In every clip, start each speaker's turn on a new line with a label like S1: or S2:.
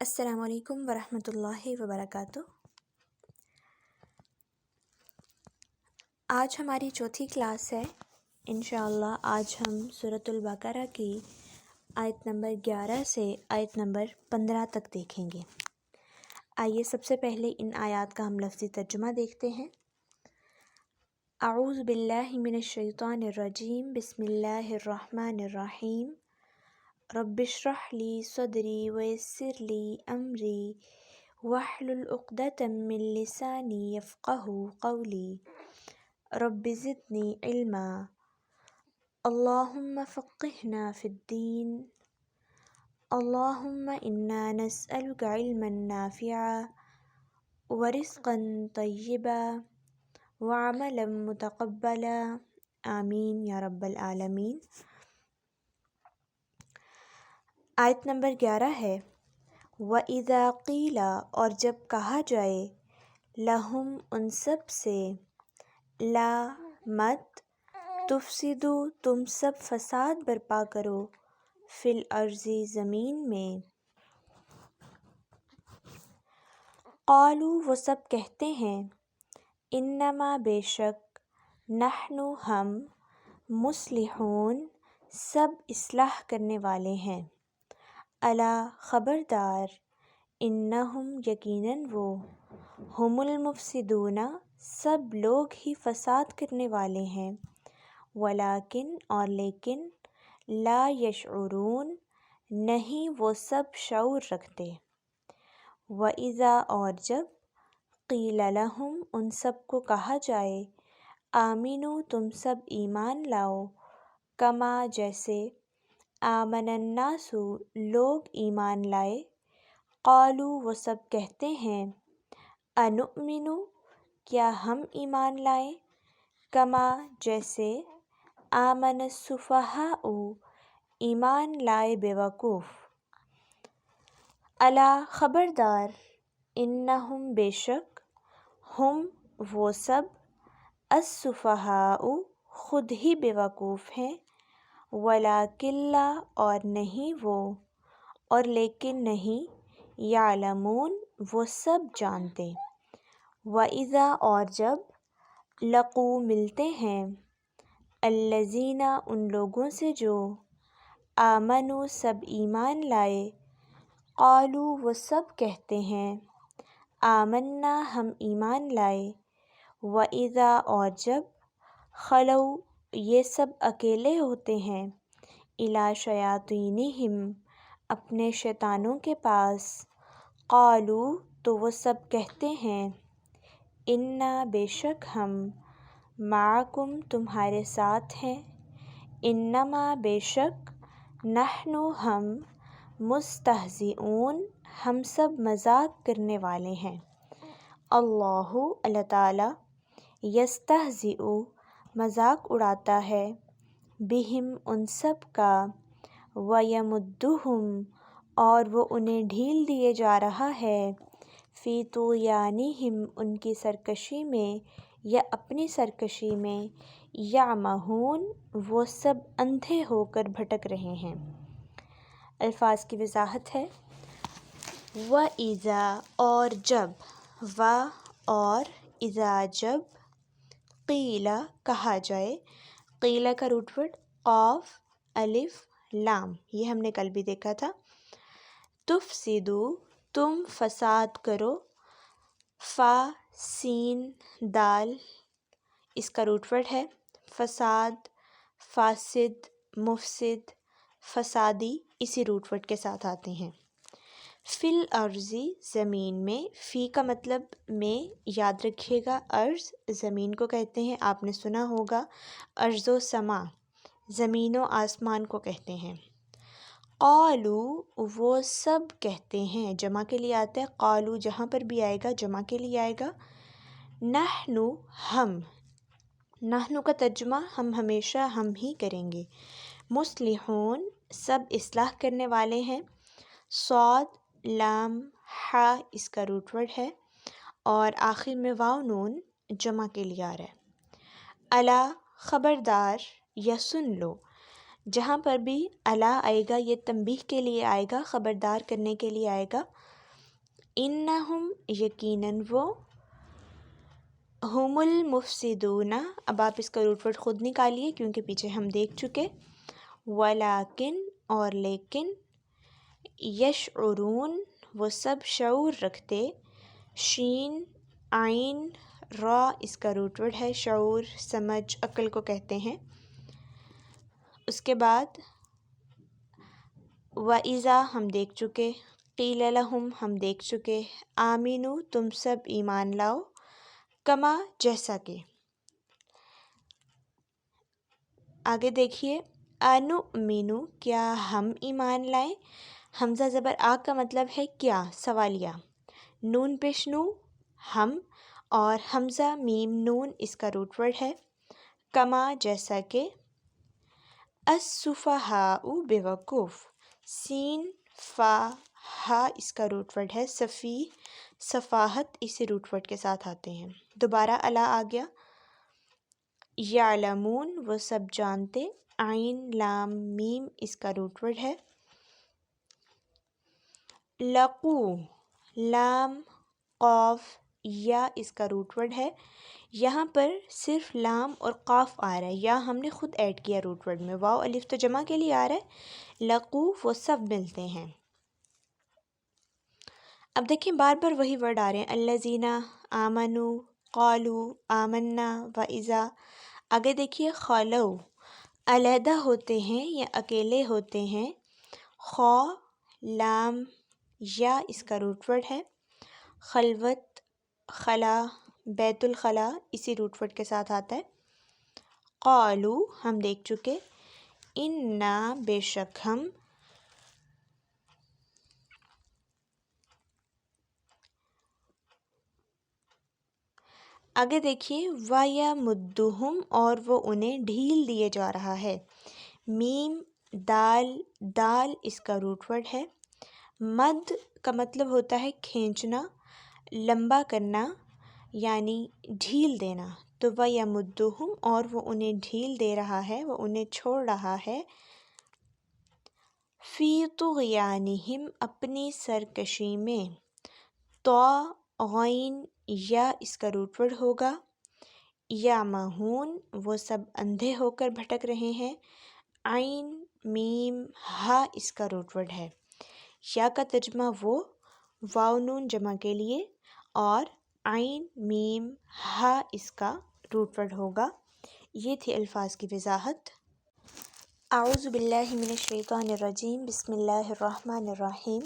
S1: السلام علیکم ورحمۃ اللہ وبرکاتہ۔ آج ہماری چوتھی کلاس ہے۔ انشاءاللہ آج ہم سورۃ البقرہ کی آیت نمبر 11 سے آیت نمبر 15 تک دیکھیں گے۔ آئیے سب سے پہلے ان آیات کا ہم لفظی ترجمہ دیکھتے ہیں۔ اعوذ باللہ من الشیطان الرجیم، بسم اللہ الرحمن الرحیم۔ رب اشرح لی صدری ویسر لی امری واحلل عقدۃ من لسانی یفقہوا قولی رب زدنی علما اللہم فقہنا فی الدین اللہم انا نسألک علما نافعا ورزقا طیبا وعملا متقبلا آمین یا رب العالمین۔ آیت نمبر 11 ہے، وَإِذَا قِيلَ، اور جب کہا جائے، لَهُمْ ان سب سے، لا مت، تفسدوا تم سب فساد برپا کرو، فی الارض زمین میں، قالوا وہ سب کہتے ہیں، انما بے شک، نحن ہم، مصلحون سب اصلاح کرنے والے ہیں، الا خبردار، انہم یقیناً وہ، ہم المفسدون سب لوگ ہی فساد کرنے والے ہیں، ولیکن اور لیکن، لا یشعرون نہیں وہ سب شعور رکھتے۔ وَإِذَا اور جب، قیل لہم ان سب کو کہا جائے، آمنو تم سب ایمان لاؤ، کما جیسے، آمن الناس لوگ ایمان لائے، قالوا وہ سب کہتے ہیں، انؤمن کیا ہم ایمان لائیں، کما جیسے، آمن السفہاء ایمان لائے بیوقوف، الا خبردار، انہم بے شک، ہم وہ سب، السفہاء خود ہی بیوقوف ہیں، ولیکن لا اور نہیں وہ، اور لیکن نہیں، یعلمون وہ سب جانتے۔ وَإِذَا اور جب، لقوا ملتے ہیں، الذین ان لوگوں سے جو، آمنوا سب ایمان لائے، قالوا وہ سب کہتے ہیں، آمنا ہم ایمان لائے، وَإِذَا اور جب، خلوا یہ سب اکیلے ہوتے ہیں، الی شیاطینہم اپنے شیطانوں کے پاس، قالوا تو وہ سب کہتے ہیں، انا بے شک ہم، معکم تمہارے ساتھ ہیں، انما بے شک، نحن ہم، مستہزئون ہم سب مذاق کرنے والے ہیں، اللہ تعالی، یستہزئ مذاق اڑاتا ہے، بہم ان سب کا، ویمدہم اور وہ انہیں ڈھیل دیے جا رہا ہے، فی طغیانہم ان کی سرکشی میں یا اپنی سرکشی میں، یعمہون وہ سب اندھے ہو کر بھٹک رہے ہیں۔ الفاظ کی وضاحت ہے، وَإِذَا اور جب، و اور اذا جب، قیل کہا جائے، قیل کا روٹ ورڈ قاف الف لام، یہ ہم نے کل بھی دیکھا تھا، تفسدوا تم فساد کرو، فا سین دال اس کا روٹ ورڈ ہے، فساد، فاسد، مفسد، فسادی اسی روٹ ورڈ کے ساتھ آتے ہیں، فی الارض زمین میں، فی کا مطلب میں یاد رکھیے گا، ارض زمین کو کہتے ہیں، آپ نے سنا ہوگا ارض و سما زمین و آسمان کو کہتے ہیں، قالوا وہ سب کہتے ہیں، جمع کے لیے آتا ہے، قالوا جہاں پر بھی آئے گا جمع کے لیے آئے گا، نحن ہم، نحن کا ترجمہ ہم ہمیشہ ہم ہی کریں گے، مصلحون سب اصلاح کرنے والے ہیں، صاد لام ہا اس کا روٹ ورڈ ہے، اور آخر میں واو نون جمع کے لیے آ رہا ہے، الا خبردار یا سن لو، جہاں پر بھی الا آئے گا یہ تنبیہ کے لیے آئے گا، خبردار کرنے کے لیے آئے گا۔ انہم یقیناً وہ، ہم المفسدون، اب آپ اس کا روٹ ورڈ خود نکالیے کیونکہ پیچھے ہم دیکھ چکے، ولیکن اور لیکن، یشعرون وہ سب شعور رکھتے، شین عین را اس کا روٹ ورڈ ہے، شعور سمجھ عقل کو کہتے ہیں۔ اس کے بعد وَإِذَا ہم دیکھ چکے، قیل لہم ہم دیکھ چکے، آمینو تم سب ایمان لاؤ، کما جیسا کہ، آگے دیکھیے، انؤمنو کیا ہم ایمان لائیں، حمزہ زبر آ کا مطلب ہے کیا، سوالیہ، نون پیش نو ہم، اور حمزہ میم نون اس کا روٹ ورڈ ہے، کما جیسا کہ، السفہاء بیوقوف، سین فا ہا اس کا روٹ ورڈ ہے، سفیہ سفاہت اسی روٹ ورڈ کے ساتھ آتے ہیں۔ دوبارہ الا آ گیا، یعلمون وہ سب جانتے، عین لام میم اس کا روٹ ورڈ ہے، لقو لام قاف یا اس کا روٹ ورڈ ہے، یہاں پر صرف لام اور قاف آ رہا ہے، یا ہم نے خود ایڈ کیا روٹ ورڈ میں، واو الف تو جمع کے لیے آ رہا ہے، لقو وہ سب ملتے ہیں۔ اب دیکھیں بار بار وہی ورڈ آ رہے ہیں، الذین آمنو، قالو آمنا، وَإِذَا، آگے دیکھیے، خلو علیحدہ ہوتے ہیں یا اکیلے ہوتے ہیں، خا لام یا اس کا روٹ ورڈ ہے، خلوت خلا بیت الخلا اسی روٹ ورڈ کے ساتھ آتا ہے، قالو ہم دیکھ چکے، انا بے شک ہم، آگے دیکھیے، وَيَمُدُّهُمْ اور وہ انہیں ڈھیل دیے جا رہا ہے، میم دال دال اس کا روٹ ورڈ ہے، مد کا مطلب ہوتا ہے کھینچنا، لمبا کرنا، یعنی ڈھیل دینا، تو وَيَمُدُّهُمْ اور وہ انہیں ڈھیل دے رہا ہے، وہ انہیں چھوڑ رہا ہے، فی طغیانہم اپنی سرکشی میں، طاغین یا اس کا روٹ ورڈ ہوگا، یعمہون وہ سب اندھے ہو کر بھٹک رہے ہیں، عین میم ہا اس کا روٹ ورڈ ہے، یا کا ترجمہ وہ، واو نون جمع کے لیے، اور عین میم ہا اس کا روٹ ورڈ ہوگا۔ یہ تھی الفاظ کی وضاحت۔ اعوذ باللہ من الشیطان الرجیم، بسم اللہ الرحمن الرحیم۔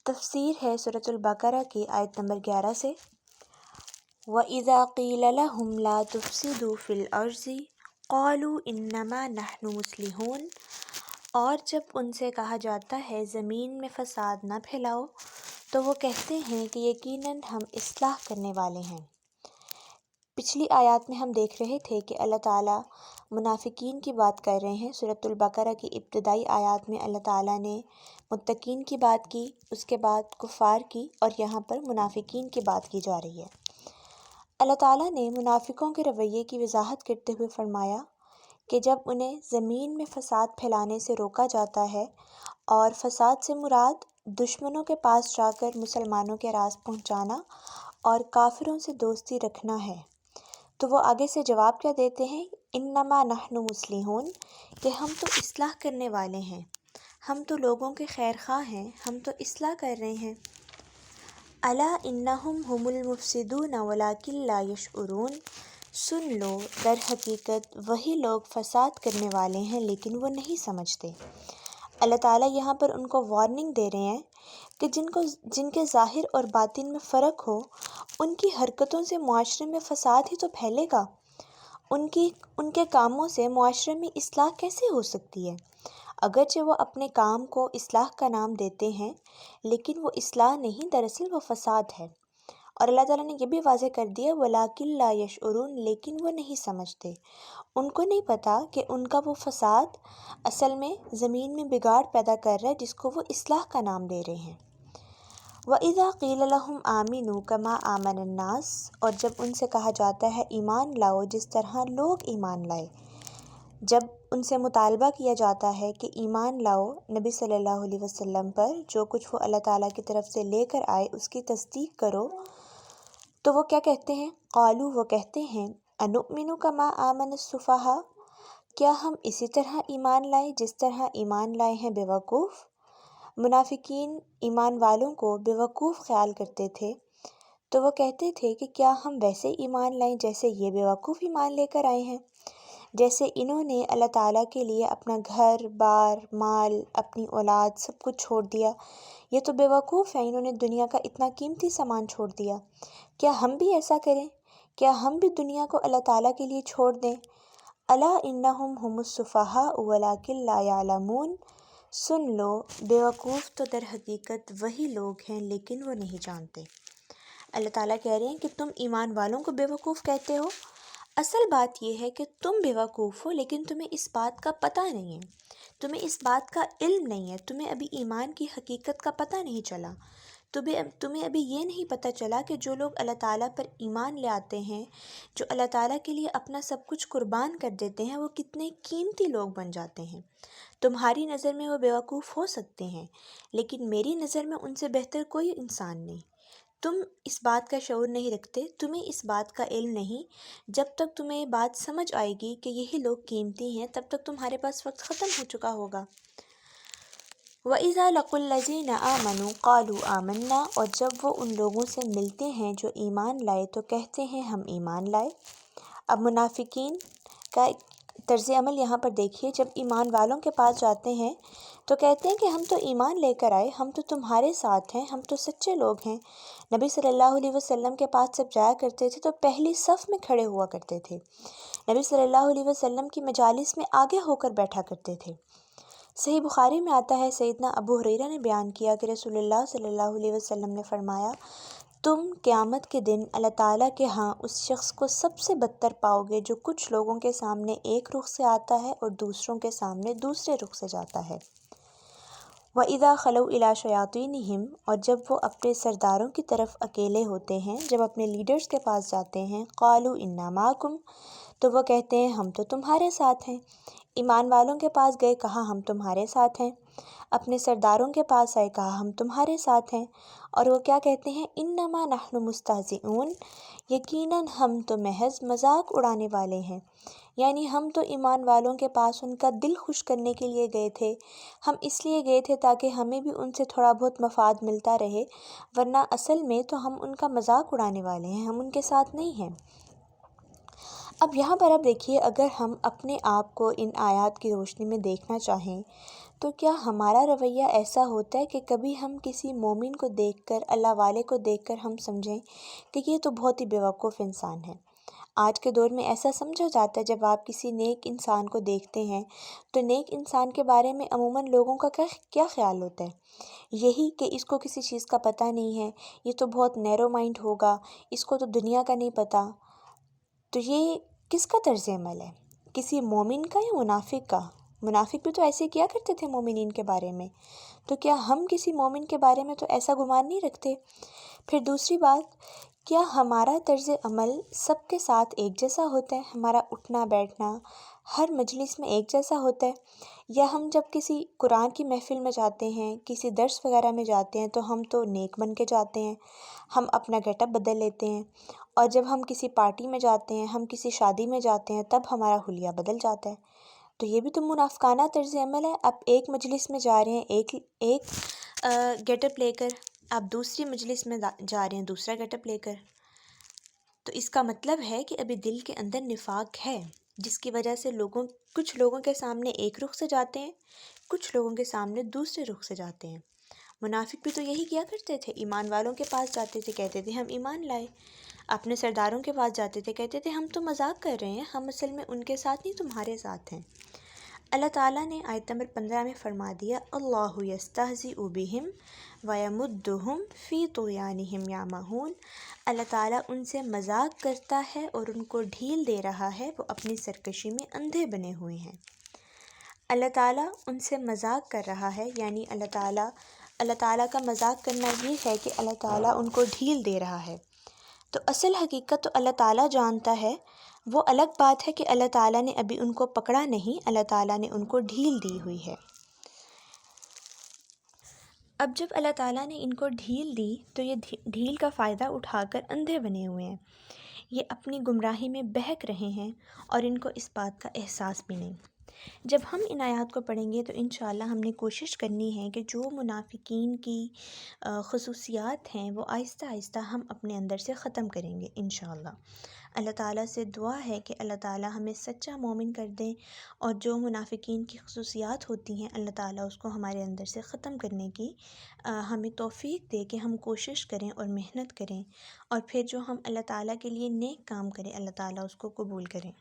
S1: تفسیر ہے سورۃ البقرہ کی آیت نمبر 11 سے، وَإِذَا قِيلَ لَهُمْ لَا تُفْسِدُوا فِي الْأَرْضِ قَالُوا إِنَّمَا نَحْنُ مُصْلِحُونَ، اور جب ان سے کہا جاتا ہے زمین میں فساد نہ پھیلاؤ تو وہ کہتے ہیں کہ یقیناً ہم اصلاح کرنے والے ہیں۔ پچھلی آیات میں ہم دیکھ رہے تھے کہ اللہ تعالیٰ منافقین کی بات کر رہے ہیں، سورۃ البقرہ کی ابتدائی آیات میں اللہ تعالیٰ نے متقین کی بات کی، اس کے بعد کفار کی، اور یہاں پر منافقین کی بات کی جا رہی ہے۔ اللہ تعالیٰ نے منافقوں کے رویے کی وضاحت کرتے ہوئے فرمایا کہ جب انہیں زمین میں فساد پھیلانے سے روکا جاتا ہے، اور فساد سے مراد دشمنوں کے پاس جا کر مسلمانوں کے راز پہنچانا اور کافروں سے دوستی رکھنا ہے، تو وہ آگے سے جواب کیا دیتے ہیں، انما نحن مصلحون، کہ ہم تو اصلاح کرنے والے ہیں، ہم تو لوگوں کے خیر خواہ ہیں، ہم تو اصلاح کر رہے ہیں۔ الا انہم هم المفسدون ولکن لا یشعرون، سن لو در حقیقت وہی لوگ فساد کرنے والے ہیں لیکن وہ نہیں سمجھتے۔ اللہ تعالیٰ یہاں پر ان کو وارننگ دے رہے ہیں کہ جن کے ظاہر اور باطن میں فرق ہو، ان کی حرکتوں سے معاشرے میں فساد ہی تو پھیلے گا، ان کے کاموں سے معاشرے میں اصلاح کیسے ہو سکتی ہے؟ اگرچہ وہ اپنے کام کو اصلاح کا نام دیتے ہیں لیکن وہ اصلاح نہیں، دراصل وہ فساد ہے۔ اور اللہ تعالیٰ نے یہ بھی واضح کر دیا، وَلَٰكِن لَا يَشْعُرُونَ، لیکن وہ نہیں سمجھتے، ان کو نہیں پتہ کہ ان کا وہ فساد اصل میں زمین میں بگاڑ پیدا کر رہا ہے جس کو وہ اصلاح کا نام دے رہے ہیں۔ وَإِذَا قِيلَ لَهُمْ آمِنُوا كَمَا آمَنَ النَّاسُ، اور جب ان سے کہا جاتا ہے ایمان لاؤ جس طرح لوگ ایمان لائے، جب ان سے مطالبہ کیا جاتا ہے کہ ایمان لاؤ نبی صلی اللہ علیہ وسلم پر، جو کچھ وہ اللہ تعالیٰ کی طرف سے لے کر آئے اس کی تصدیق کرو، تو وہ کیا کہتے ہیں؟ قالو، وہ کہتے ہیں، انؤمن کما آمن السفہاء، کیا ہم اسی طرح ایمان لائیں جس طرح ایمان لائے ہیں بیوقوف؟ منافقین ایمان والوں کو بیوقوف خیال کرتے تھے، تو وہ کہتے تھے کہ کیا ہم ویسے ایمان لائیں جیسے یہ بیوقوف ایمان لے کر آئے ہیں، جیسے انہوں نے اللہ تعالیٰ کے لیے اپنا گھر بار، مال، اپنی اولاد سب کچھ چھوڑ دیا۔ یہ تو بیوقوف ہیں، انہوں نے دنیا کا اتنا قیمتی سامان چھوڑ دیا۔ کیا ہم بھی ایسا کریں؟ کیا ہم بھی دنیا کو اللہ تعالیٰ کے لیے چھوڑ دیں؟ الا انہم هم السفہاء ولکن لا یعلمون، سن لو، بیوقوف تو در حقیقت وہی لوگ ہیں لیکن وہ نہیں جانتے۔ اللہ تعالیٰ کہہ رہے ہیں کہ تم ایمان والوں کو بیوقوف کہتے ہو۔ اصل بات یہ ہے کہ تم بیوقوف ہو لیکن تمہیں اس بات کا پتہ نہیں ہے، تمہیں اس بات کا علم نہیں ہے، تمہیں ابھی ایمان کی حقیقت کا پتہ نہیں چلا، تمہیں ابھی یہ نہیں پتہ چلا کہ جو لوگ اللہ تعالیٰ پر ایمان لے آتے ہیں، جو اللہ تعالیٰ کے لیے اپنا سب کچھ قربان کر دیتے ہیں، وہ کتنے قیمتی لوگ بن جاتے ہیں۔ تمہاری نظر میں وہ بیوقوف ہو سکتے ہیں لیکن میری نظر میں ان سے بہتر کوئی انسان نہیں۔ تم اس بات کا شعور نہیں رکھتے، تمہیں اس بات کا علم نہیں۔ جب تک تمہیں یہ بات سمجھ آئے گی کہ یہی لوگ قیمتی ہیں، تب تک تمہارے پاس وقت ختم ہو چکا ہوگا۔ وَإِذَا لَقُوا الَّذِينَ آمَنُوا قَالُوا آمَنَّا، اور جب وہ ان لوگوں سے ملتے ہیں جو ایمان لائے تو کہتے ہیں ہم ایمان لائے۔ اب منافقین کا طرز عمل یہاں پر دیکھیے، جب ایمان والوں کے پاس جاتے ہیں تو کہتے ہیں کہ ہم تو ایمان لے کر آئے، ہم تو تمہارے ساتھ ہیں، ہم تو سچے لوگ ہیں۔ نبی صلی اللہ علیہ وسلم کے پاس جب جایا کرتے تھے تو پہلی صف میں کھڑے ہوا کرتے تھے، نبی صلی اللہ علیہ وسلم کی مجالس میں آگے ہو کر بیٹھا کرتے تھے۔ صحیح بخاری میں آتا ہے، سیدنا ابو ہریرہ نے بیان کیا کہ رسول اللہ صلی اللہ علیہ وسلم نے فرمایا، تم قیامت کے دن اللہ تعالیٰ کے ہاں اس شخص کو سب سے بدتر پاؤ گے جو کچھ لوگوں کے سامنے ایک رخ سے آتا ہے اور دوسروں کے سامنے دوسرے رخ سے جاتا ہے۔ وَإِذَا خَلَوْا إِلَىٰ شَيَاطِينِهِمْ، اور جب وہ اپنے سرداروں کی طرف اکیلے ہوتے ہیں، جب اپنے لیڈرز کے پاس جاتے ہیں، قَالُوا إِنَّا مَعَكُمْ، تو وہ کہتے ہیں ہم تو تمہارے ساتھ ہیں۔ ایمان والوں کے پاس گئے، کہا ہم تمہارے ساتھ ہیں۔ اپنے سرداروں کے پاس آئے، کہا ہم تمہارے ساتھ ہیں۔ اور وہ کیا کہتے ہیں؟ انما نحن مستہزئون، یقیناً ہم تو محض مذاق اڑانے والے ہیں، یعنی ہم تو ایمان والوں کے پاس ان کا دل خوش کرنے کے لیے گئے تھے، ہم اس لیے گئے تھے تاکہ ہمیں بھی ان سے تھوڑا بہت مفاد ملتا رہے، ورنہ اصل میں تو ہم ان کا مذاق اڑانے والے ہیں، ہم ان کے ساتھ نہیں ہیں۔ اب یہاں پر اب دیکھیے، اگر ہم اپنے آپ کو ان آیات کی روشنی میں دیکھنا چاہیں تو کیا ہمارا رویہ ایسا ہوتا ہے کہ کبھی ہم کسی مومن کو دیکھ کر، اللہ والے کو دیکھ کر ہم سمجھیں کہ یہ تو بہت ہی بیوقوف انسان ہے؟ آج کے دور میں ایسا سمجھا جاتا ہے، جب آپ کسی نیک انسان کو دیکھتے ہیں تو نیک انسان کے بارے میں عموماً لوگوں کا کیا خیال ہوتا ہے؟ یہی کہ اس کو کسی چیز کا پتہ نہیں ہے، یہ تو بہت نیرو مائنڈ ہوگا، اس کو تو دنیا کا نہیں پتہ۔ تو یہ کس کا طرز عمل ہے؟ کسی مومن کا یا منافق کا؟ منافق بھی تو ایسے کیا کرتے تھے مومنین کے بارے میں، تو کیا ہم کسی مومن کے بارے میں تو ایسا گمان نہیں رکھتے؟ پھر دوسری بات، کیا ہمارا طرز عمل سب کے ساتھ ایک جیسا ہوتا ہے؟ ہمارا اٹھنا بیٹھنا ہر مجلس میں ایک جیسا ہوتا ہے؟ یا ہم جب کسی قرآن کی محفل میں جاتے ہیں، کسی درس وغیرہ میں جاتے ہیں تو ہم تو نیک بن کے جاتے ہیں، ہم اپنا گیٹ اپ بدل لیتے ہیں، اور جب ہم کسی پارٹی میں جاتے ہیں، ہم کسی شادی میں جاتے ہیں، تب ہمارا حلیہ بدل جاتا ہے؟ تو یہ بھی تو منافقانہ طرز عمل ہے۔ آپ ایک مجلس میں جا رہے ہیں ایک گیٹ اپ لے کر، آپ دوسری مجلس میں جا رہے ہیں دوسرا گیٹ اپ لے کر، تو اس کا مطلب ہے کہ ابھی دل کے اندر نفاق ہے، جس کی وجہ سے کچھ لوگوں کے سامنے ایک رخ سے جاتے ہیں، کچھ لوگوں کے سامنے دوسرے رخ سے جاتے ہیں۔ منافق بھی تو یہی کیا کرتے تھے، ایمان والوں کے پاس جاتے تھے، کہتے تھے ہم ایمان لائے، اپنے سرداروں کے پاس جاتے تھے، کہتے تھے ہم تو مذاق کر رہے ہیں، ہم اصل میں ان کے ساتھ نہیں تمہارے ساتھ ہیں۔ اللہ تعالیٰ نے آیت نمبر 15 میں فرما دیا، اللہ یستہزئ بہم ویمدہم فی طغیانہم یعمہون، اللہ تعالیٰ ان سے مذاق کرتا ہے اور ان کو ڈھیل دے رہا ہے، وہ اپنی سرکشی میں اندھے بنے ہوئے ہیں۔ اللہ تعالیٰ ان سے مذاق کر رہا ہے، یعنی اللہ تعالیٰ کا مذاق کرنا یہ ہے کہ اللہ تعالیٰ ان کو ڈھیل دے رہا ہے۔ تو اصل حقیقت تو اللہ تعالیٰ جانتا ہے، وہ الگ بات ہے کہ اللہ تعالیٰ نے ابھی ان کو پکڑا نہیں، اللہ تعالیٰ نے ان کو ڈھیل دی ہوئی ہے۔ اب جب اللہ تعالیٰ نے ان کو ڈھیل دی تو یہ ڈھیل کا فائدہ اٹھا کر اندھے بنے ہوئے ہیں، یہ اپنی گمراہی میں بہک رہے ہیں اور ان کو اس بات کا احساس بھی نہیں۔ جب ہم ان آیات کو پڑھیں گے تو انشاءاللہ ہم نے کوشش کرنی ہے کہ جو منافقین کی خصوصیات ہیں وہ آہستہ آہستہ ہم اپنے اندر سے ختم کریں گے انشاءاللہ۔ اللہ تعالیٰ سے دعا ہے کہ اللہ تعالیٰ ہمیں سچا مومن کر دیں، اور جو منافقین کی خصوصیات ہوتی ہیں اللہ تعالیٰ اس کو ہمارے اندر سے ختم کرنے کی ہمیں توفیق دے کہ ہم کوشش کریں اور محنت کریں، اور پھر جو ہم اللہ تعالیٰ کے لیے نیک کام کریں اللہ تعالیٰ اس کو قبول کریں۔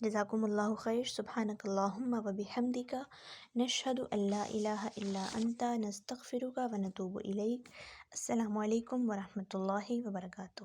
S1: جزاکم اللہ خیر۔ سبحانک اللہم و بحمدک، نشہد ان لا الہ الا انت، نستغفرک و نتوب الیک۔ السلام علیکم ورحمۃ اللہ وبرکاتہ۔